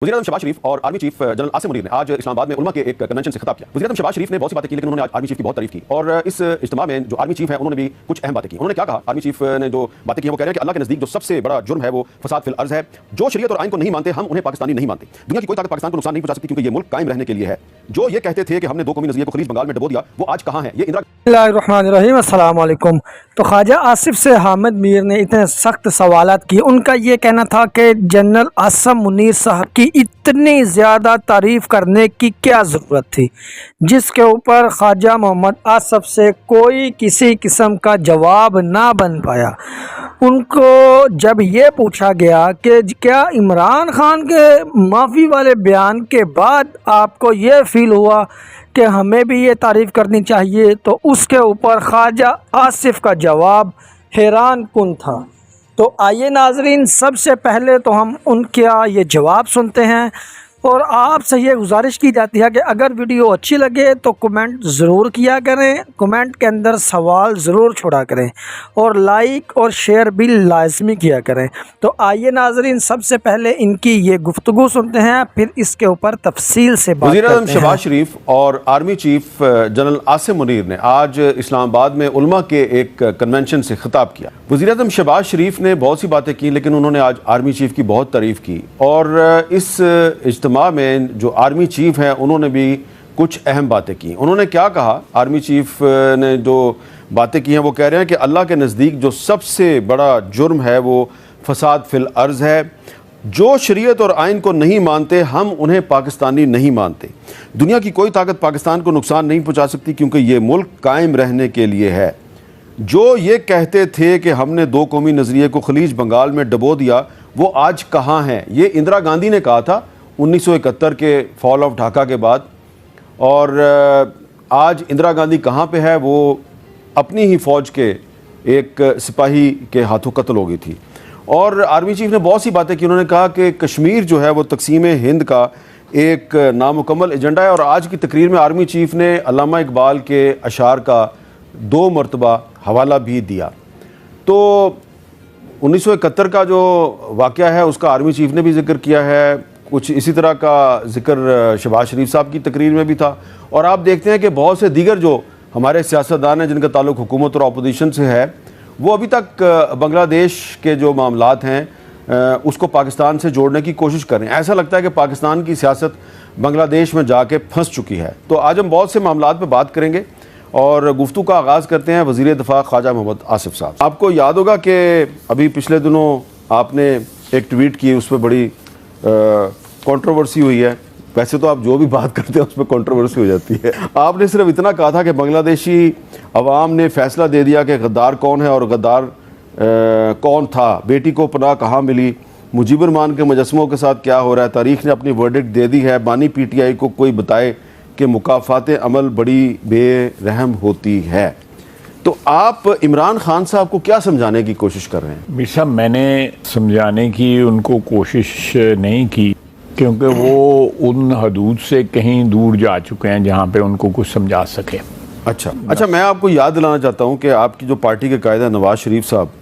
वज़ीर-ए-आज़म शहबाज शरीफ और army chief general Asim Munir ने आज इस्लामाबाद में उलमा के एक कन्वेंशन से खिताब किया। वज़ीर-ए-आज़म शहबाज शरीफ ने बहुत सी बातें की, लेकिन उन्होंने आज आर्मी चीफ की बहुत तारीफ की। और इस इज्तिमा में जो आर्मी चीफ है उन्होंने भी कुछ अहम बातें की। उन्होंने क्या कहा, आर्मी चीफ ने जो बातें की वो कह रहे हैं कि अल्लाह के नज़दीक जो सबसे बड़ा जुर्म है वो फसाद फिल अर्ज़ है। जो शरीयत और आइन को नहीं मानते हम उन्हें पाकिस्तानी नहीं मानते। दुनिया की कोई ताकत पाकिस्तान को नुकसान नहीं पहुंचा सकती, क्योंकि ये मुल्क कायम रहने के लिए है। जो ये कहते थे कि हमने दो कौमी नज़रिए को खलीज बंगाल में डबो दिया, वो आज कहाँ है? ये बिस्मिल्लाहिर्रहमानिर्रहीम, अस्सलाम वालेकुम। तो ख्वाजा आसिफ से हामिद मीर ने इतने सख्त सवालात किए। उनका ये कहना था कि जनरल आसिम मुनीर साहब की इतनी ज़्यादा तारीफ़ करने की क्या ज़रूरत थी, जिसके ऊपर ख्वाजा मोहम्मद आसिफ से कोई किसी किस्म का जवाब ना बन पाया। उनको जब ये पूछा गया कि क्या इमरान खान के माफ़ी वाले बयान के बाद आपको ये फ़ील हुआ कि हमें भी ये तारीफ़ करनी चाहिए, तो उसके ऊपर ख्वाजा आसिफ का जवाब हैरान कुन था। तो आइए नाजरीन, सबसे पहले तो हम उनका ये जवाब सुनते हैं। और आपसे ये गुजारिश की जाती है कि अगर वीडियो अच्छी लगे तो कमेंट ज़रूर किया करें, कमेंट के अंदर सवाल ज़रूर छोड़ा करें और लाइक और शेयर भी लाजमी किया करें। तो आइए नाजरीन, सबसे पहले इनकी ये गुफ्तगू सुनते हैं, फिर इसके ऊपर तफसील से बात करते हैं। वज़ीर-ए-आज़म शहबाज शरीफ और army chief general Asim Munir ने आज इस्लामाबाद में उलमा के एक कन्वेंशन से खिताब किया। वज़ीर-ए-आज़म शहबाज शरीफ ने बहुत सी बातें की, लेकिन उन्होंने आज आर्मी चीफ की बहुत तारीफ़ की। और इस इज्तिमा में जो आर्मी चीफ हैं उन्होंने भी कुछ अहम बातें की। उन्होंने क्या कहा, आर्मी चीफ ने जो बातें की हैं वो कह रहे हैं कि अल्लाह के नज़दीक जो सबसे बड़ा जुर्म है वो फसाद फिल अर्ज़ है। जो शरीयत और आइन को नहीं मानते हम उन्हें पाकिस्तानी नहीं मानते। दुनिया की कोई ताकत पाकिस्तान को नुकसान नहीं पहुंचा सकती, क्योंकि ये मुल्क कायम रहने के लिए है। जो ये कहते थे कि हमने दो कौमी नज़रिए को खलीज बंगाल में डबो दिया, वो आज कहाँ हैं? ये इंदिरा गांधी ने कहा था 1971 के फॉल ऑफ ढाका के बाद। और आज इंदिरा गांधी कहाँ पे है? वो अपनी ही फ़ौज के एक सिपाही के हाथों कत्ल हो गई थी। और आर्मी चीफ ने बहुत सी बातें की। उन्होंने कहा कि कश्मीर जो है वो तकसीम हिंद का एक नामुकम्मल एजेंडा है। और आज की तकरीर में आर्मी चीफ ने अल्लामा इकबाल के अशार का 2 मरतबा हवाला भी दिया। तो 1971 का जो वाक़या है उसका आर्मी चीफ ने भी जिक्र किया है। कुछ इसी तरह का जिक्र शहबाज शरीफ साहब की तकरीर में भी था। और आप देखते हैं कि बहुत से दीगर जो हमारे सियासतदान हैं जिनका ताल्लुक़ हुकूमत और अपोजिशन से है, वो अभी तक बांग्लादेश के जो मामलात हैं उसको पाकिस्तान से जोड़ने की कोशिश कर रहे हैं। ऐसा लगता है कि पाकिस्तान की सियासत बांग्लादेश में जाके फंस चुकी है। तो आज हम बहुत से मामलात पे बात करेंगे और गुफ्तगू का आगाज़ करते हैं वज़ीर दिफ़ा ख्वाजा मोहम्मद आसिफ साहब। आपको याद होगा कि अभी पिछले दिनों आपने एक ट्वीट की, उस पर बड़ी कंट्रोवर्सी हुई है। वैसे तो आप जो भी बात करते हैं उस पर कंट्रोवर्सी हो जाती है। आपने सिर्फ इतना कहा था कि बांग्लादेशी अवाम ने फैसला दे दिया कि गद्दार कौन है और गद्दार कौन था, बेटी को पनाह कहाँ मिली, मुजीबर रहमान के मुजस्समों के साथ क्या हो रहा है, तारीख़ ने अपनी वर्डिक्ट दे दी है, बानी PTI को कोई बताए कि मुकाफ़ात अमल बड़ी बेरहम होती है। तो आप इमरान खान साहब को क्या समझाने की कोशिश कर रहे हैं? मीर साहब, मैंने समझाने की उनको कोशिश नहीं की, क्योंकि वो उन हदूद से कहीं दूर जा चुके हैं जहाँ पे उनको कुछ समझा सके। अच्छा, मैं आपको याद दिलाना चाहता हूँ कि आपकी जो पार्टी के कायदा नवाज शरीफ साहब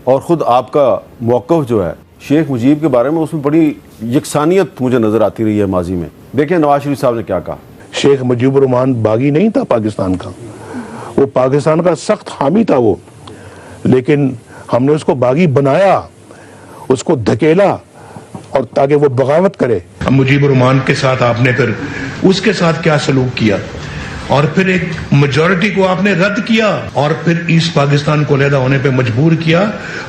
और ख़ुद आपका मौक़िफ़ जो है शेख मुजीब के बारे में, उसमें बड़ी यकसानियत मुझे नज़र आती रही है माजी में। देखिए नवाज शरीफ साहब ने क्या कहा। शेख मुजीबुर रहमान बागी नहीं था पाकिस्तान का, वो पाकिस्तान का सख्त हामी था वो, लेकिन हमने उसको बागी बनाया, उसको धकेला और ताकि वो बगावत करे। मुजीबुर रहमान के साथ आपने फिर उसके साथ क्या सलूक किया, और फिर एक मेजॉरिटी को आपने रद्द किया और फिर ईस्ट पाकिस्तान को अलहदा होने पे मजबूर किया,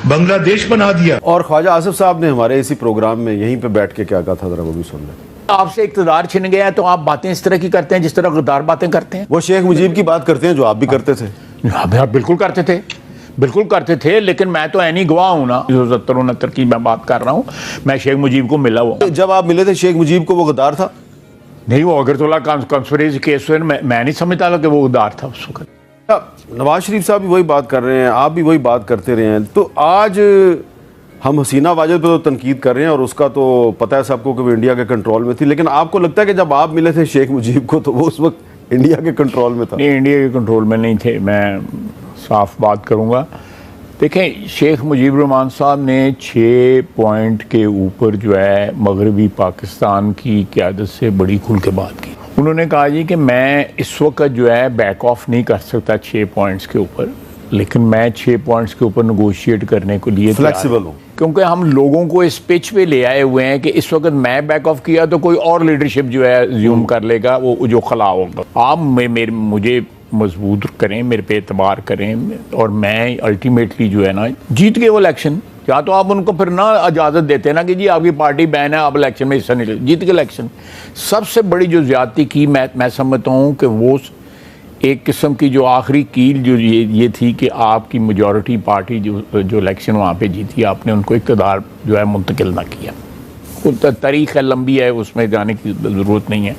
बांग्लादेश बना दिया। और ख्वाजा आसिफ साहब ने हमारे इसी प्रोग्राम में यहीं पे बैठ के क्या कहा था, जरा वो भी सुन लें। आपसे इक़्तिदार छिन गया है तो आप बातें इस तरह की करते हैं जिस तरह गद्दार बातें करते हैं। वो शेख मुजीब की बात करते हैं जो आप भी करते थे। आप बिल्कुल करते थे, बिल्कुल करते थे, लेकिन मैं तो ऐनी गवाह हूँ ना, 1970-69 की मैं बात कर रहा हूँ। मैं शेख मुजीब को मिला हुआ। जब आप मिले थे शेख मुजीब को, वो गद्दार था? नहीं, वो अगरतला कॉन्स्पिरेसी केस में मैं नहीं समझता कि वो गद्दार था उस वक्त। नवाज शरीफ साहब भी वही बात कर रहे हैं, आप भी वही बात करते रहे हैं। तो आज हम हसीना वाजिद पर तो तनकीद कर रहे हैं और उसका तो पता है सबको कि वो इंडिया के कंट्रोल में थी, लेकिन आपको लगता है कि जब आप मिले थे शेख मुजीब को तो वो उस वक्त इंडिया के कंट्रोल में था? नहीं, इंडिया के कंट्रोल में नहीं थे। मैं साफ बात करूँगा देखें, शेख मुजीबुर रहमान साहब ने 6 पॉइंट के ऊपर जो है मगरबी पाकिस्तान की क़यादत से बड़ी खुल के बात की। उन्होंने कहा जी कि मैं इस वक्त जो है बैक ऑफ नहीं कर सकता 6 पॉइंट्स के ऊपर, लेकिन मैं 6 पॉइंट्स के ऊपर नेगोशिएट करने के लिए फ्लेक्सिबल हूँ, क्योंकि हम लोगों को इस पिच पे ले आए हुए हैं कि इस वक्त मैं बैक ऑफ किया तो कोई और लीडरशिप जो है ज्यूम कर लेगा, वो जो खला होगा। आप मुझे मजबूत करें, मेरे पे एतबार करें, और मैं अल्टीमेटली जो है ना जीत गए वो इलेक्शन। या तो आप उनको फिर ना इजाज़त देते ना कि जी आपकी पार्टी बैन है, आप इलेक्शन में हिस्सा नहीं ले, जीत गए इलेक्शन। सबसे बड़ी जो ज्यादती की मैं समझता हूँ कि वो एक किस्म की जो आखिरी कील जो ये थी कि आपकी मेजॉरिटी पार्टी जो इलेक्शन वहाँ पे जीती, आपने उनको इक़्तिदार जो है मुंतकिल ना किया। तारीख़ है, लंबी है, उसमें जाने की ज़रूरत नहीं है,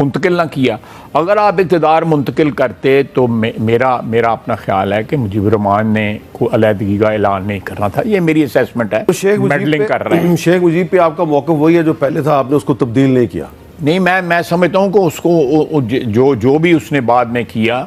मुंतकिल ना किया। अगर आप इक़्तिदार मुंतकिल करते तो मेरा अपना ख्याल है कि मुजीबुर रहमान ने कोई अलहदगी का ऐलान नहीं करना था। ये मेरी असेसमेंट है। तो शेख मेडलिंग कर रहे हैं। शेख मुजीब पे आपका मौक़िफ़ वही है जो पहले था, आपने उसको तब्दील नहीं किया? नहीं, मैं समझता हूँ कि उसको जो भी उसने बाद में किया,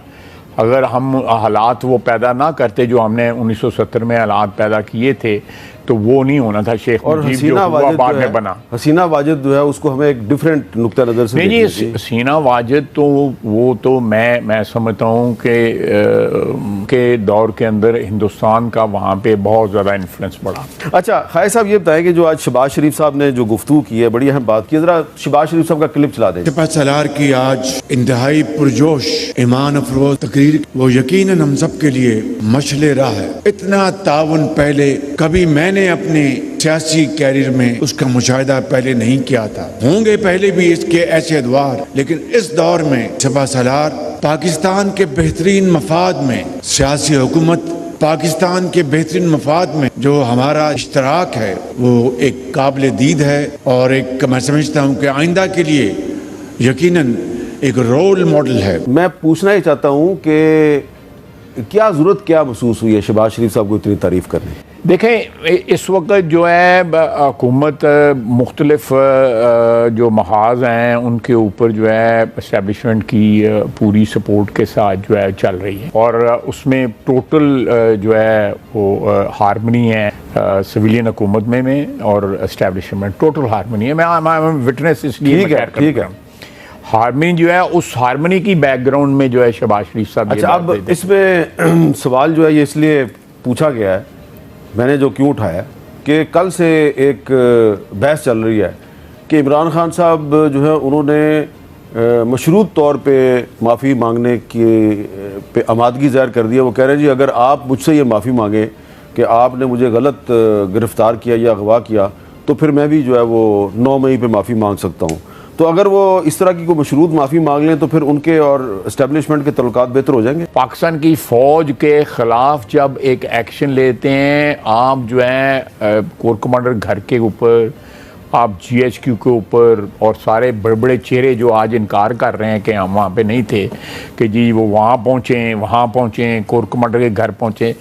अगर हम हालात वो पैदा ना करते जो हमने 1970 में हालात पैदा किए थे, तो वो नहीं होना था। शेख और मुजीब जो हुआ बाद में बना। हसीना वाजिद जो है उसको हमें एक डिफरेंट नुक्ता नज़र से नहीं जी, हसीना वाजिद तो वो तो मैं समझता हूँ कि दौर के अंदर हिंदुस्तान का वहाँ पे बहुत ज़्यादा इन्फ्लुएंस बढ़ा। अच्छा खाय साहब, ये बताएं कि जो आज शहबाज शरीफ साहब ने जो गुफ्तगू की है, बड़ी अहम बात की, ज़रा शहबाज शरीफ साहब का क्लिप चला दें। सपा सलार की आज इंतहाई पुरजोश ईमान अफरोज तकरीर, वो यकीनन हम सब के लिए मशले राह है। इतना ताउन पहले कभी मैंने अपने सियासी कैरियर में उसका मुशाहिदा पहले नहीं किया था। होंगे पहले भी इसके ऐसे अदवार, लेकिन इस दौर में सपा सलार पाकिस्तान के बेहतरीन मफाद में, सियासी हुकूमत पाकिस्तान के बेहतरीन मफाद में जो हमारा इश्तराक है वो एक काबिल दीद है, और एक मैं समझता हूँ कि आइंदा के लिए यकीनन एक रोल मॉडल है। मैं पूछना ही चाहता हूँ कि क्या ज़रूरत क्या महसूस हुई है शहबाज शरीफ साहब को इतनी तारीफ़ करने? देखें, इस वक्त जो है हुकूमत मुख्तलिफ जो महाज हैं उनके ऊपर जो है इस्टेब्लिशमेंट की पूरी सपोर्ट के साथ जो है चल रही है, और उसमें टोटल जो है वो हारमनी है सिविलियन हुकूमत में और इस्टेब्लिशमेंट, टोटल हारमनी है। मैं विटनेस इसलिए ठीक है। हारमनी जो है, उस हारमनी की बैकग्राउंड में जो है शहबाज शरीफ साहब। अच्छा, अब इसमें सवाल जो है ये इसलिए पूछा गया है, मैंने जो क्यों उठाया कि कल से एक बहस चल रही है कि इमरान खान साहब जो है उन्होंने मशरूत तौर पे माफ़ी मांगने की पे आमादगी ज़ाहिर कर दी है। वो कह रहे हैं जी अगर आप मुझसे ये माफ़ी मांगे कि आपने मुझे गलत गिरफ़्तार किया या अगवा किया, तो फिर मैं भी जो है वो 9 मई पे माफ़ी मांग सकता हूँ। तो अगर वो इस तरह की कोई मशरूत माफ़ी मांग लें तो फिर उनके और इस्टेब्लिशमेंट के तल्लुकात बेहतर हो जाएंगे। पाकिस्तान की फ़ौज के ख़िलाफ़ जब एक एक्शन लेते हैं, आप जो है कोर कमांडर घर के ऊपर, आप GHQ के ऊपर, और सारे बड़े बड़े चेहरे जो आज इनकार कर रहे हैं कि हम वहाँ पे नहीं थे, कि जी वो वहाँ पहुँचे, कोर कमांडर के घर पहुँचे,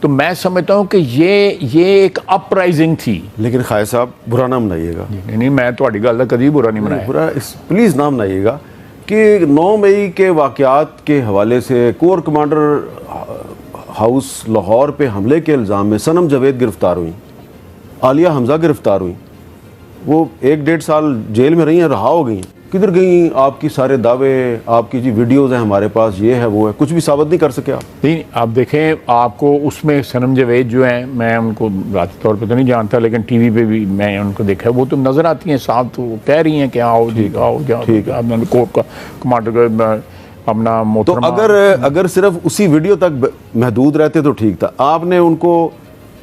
तो मैं समझता हूँ कि ये एक अपराइजिंग थी। लेकिन खाय साहब बुरा ना मनाइएगा। नहीं, मैं तो गल का कभी बुरा नहीं मनाया। बुरा प्लीज़ ना मनाइएगा कि 9 मई के वाक़यात के हवाले से कोर कमांडर हाउस लाहौर पे हमले के इल्ज़ाम में सनम जावेद गिरफ़्तार हुई, आलिया हमज़ा गिरफ़्तार हुई, वो 1-1.5 साल जेल में रही हैं, रहा हो गई। किधर गई आपकी सारे दावे? आपकी जी वीडियोस हैं हमारे पास, ये है वो है, कुछ भी साबित नहीं कर सके आप। नहीं, आप देखें, आपको उसमें सनम जावेद जो हैं, मैं उनको ज़ाती तौर पे तो नहीं जानता, लेकिन टीवी पे भी मैं उनको देखा है, वो तो नज़र आती हैं साफ, तो वो कह रही हैं कि आओ जी आओ जाओ, ठीक है, कोर्ट का कमांडर अपना मोहतरमा। तो अगर सिर्फ उसी वीडियो तक महदूद रहते तो ठीक था। आपने उनको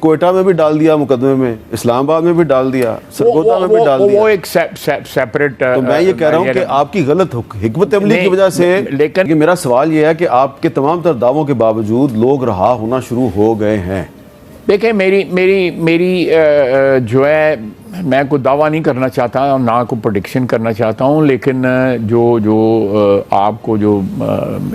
कोयटा में भी डाल दिया मुकदमे में, इस्लामाबाद में भी डाल दिया, सरगोदा में भी डाल दिया। वो एक सेपरेट। तो मैं ये कह रहा हूँ कि आपकी गलत हिकमत अमली की वजह से, लेकिन मेरा सवाल ये है कि आपके तमाम तर दावों के बावजूद लोग रहा होना शुरू हो गए हैं। देखिए, मेरी जो है, मैं कोई दावा नहीं करना चाहता और ना कोई प्रेडिक्शन करना चाहता हूँ, लेकिन जो आपको जो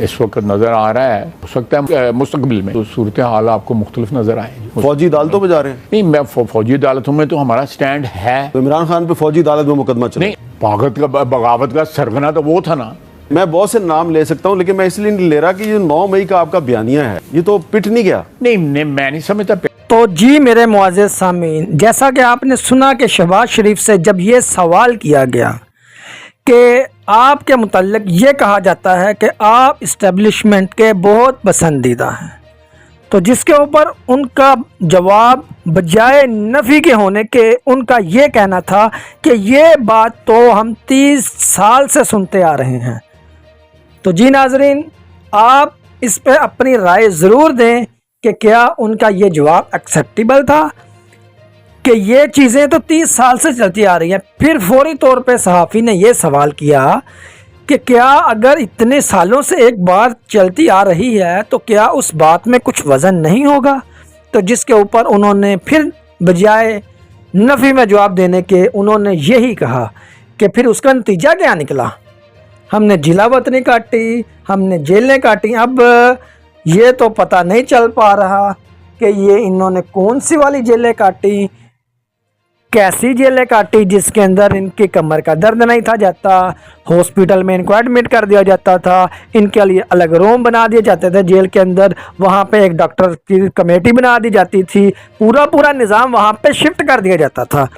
इस वक्त नज़र आ रहा है, हो सकता है मुस्तकबिल में तो सूरत हाल आपको मुख्तलिफ नज़र आए। फौजी अदालतों में जा रहे हैं? नहीं, मैं फौजी अदालतों में तो हमारा स्टैंड है। तो इमरान खान पे फौजी अदालत में मुकदमा चला? नहीं, बगावत का सरगना तो वो था ना, मैं बहुत से नाम ले सकता हूं, लेकिन मैं इसलिए नहीं ले रहा कि ये 9 मई का आपका बयानिया है, ये तो पिट नहीं गया। नहीं, मैं नहीं समझता। तो जी मेरे मुअज़्ज़िज़ सामीन, जैसा कि आपने सुना कि शहबाज शरीफ से जब ये सवाल किया गया कि आपके मुतल्लिक ये कहा जाता है कि आप इस्टेब्लिशमेंट के बहुत पसंदीदा हैं, तो जिसके ऊपर उनका जवाब बजाय नफ़ी के होने के उनका ये कहना था कि ये बात तो हम 30 साल से सुनते आ रहे हैं। तो जी नाजरीन, आप इस पे अपनी राय ज़रूर दें कि क्या उनका ये जवाब एक्सेप्टेबल था कि ये चीज़ें तो 30 साल से चलती आ रही हैं। फिर फौरी तौर पे सहाफ़ी ने ये सवाल किया कि क्या अगर इतने सालों से एक बात चलती आ रही है तो क्या उस बात में कुछ वज़न नहीं होगा। तो जिसके ऊपर उन्होंने फिर बजाय नफ़ी में जवाब देने के उन्होंने यही कहा कि फिर उसका नतीजा क्या निकला, हमने जिला वतनी काटी, हमने जेलें काटी। अब ये तो पता नहीं चल पा रहा कि ये इन्होंने कौन सी वाली जेलें काटी, कैसी जेलें काटी जिसके अंदर इनकी कमर का दर्द नहीं था जाता, हॉस्पिटल में इनको एडमिट कर दिया जाता था, इनके लिए अलग रूम बना दिए जाते थे जेल के अंदर, वहाँ पे एक डॉक्टर की कमेटी बना दी जाती थी, पूरा निज़ाम वहाँ पे शिफ्ट कर दिया जाता था।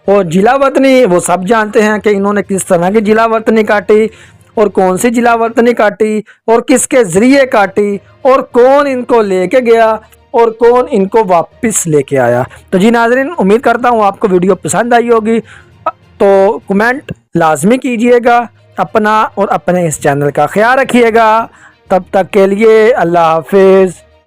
और जिला वतनी वो सब जानते हैं कि इन्होंने किस तरह की जिला वतनी काटी और कौन सी जिला वतनी काटी और किसके ज़रिए काटी और कौन इनको लेके गया और कौन इनको वापस लेके आया। तो जी नाज़रीन, उम्मीद करता हूँ आपको वीडियो पसंद आई होगी, तो कमेंट लाजमी कीजिएगा, अपना और अपने इस चैनल का ख्याल रखिएगा। तब तक के लिए अल्लाह हाफिज़।